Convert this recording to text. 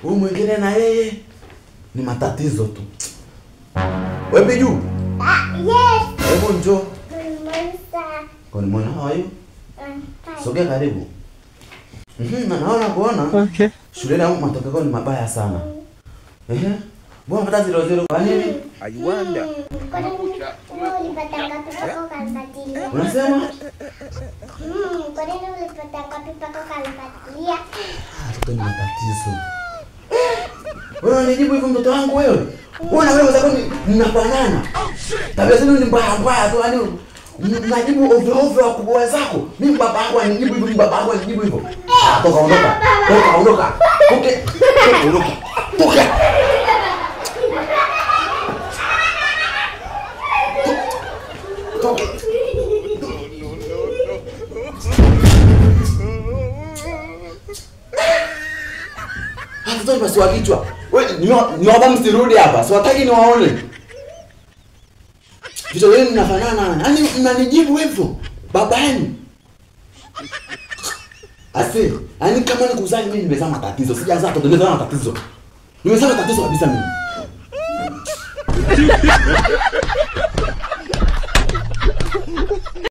Huyu mwingine na yeye ni matatizo tu. Wewe Biju? Yes. Hebu njoo. Good morning, How are you? sir. Sogea karibu. Na naona kuona. Okay. Shuleni hapo matokeo ni mabaya sana. Mbona hata 0-0 kwa nini? I wonder. Kwa nini ulipata ngapi pako kalipatilia? Unasema? Kwa nini ulipata ngapi pako kalipatilia? Tuko ni matatizo. Wewe unijibu hivyo mtoto wangu wewe? Mbona wewe sababu mnafanana? Tabia zenu ni mbaya tu yani. Mnajibu ovyo wakubwa wenzako. Mimi baba yangu anijibu hivyo, baba yangu anijibu hivyo. Toka ondoka. Toka ondoka. Ondoka. Toka. Toka. Hapo basi wakichwa. Wewe niomba msirudi hapa. Siwataki niwaone. Vitu vyenu mnafanana. Yaani mnanijibu hivyo. Baba yenu. Asi, yaani kama nikuzali mimi nimezaa matatizo. Sijazaa toto, nimezaa matatizo. Nimezaa matatizo kabisa mimi.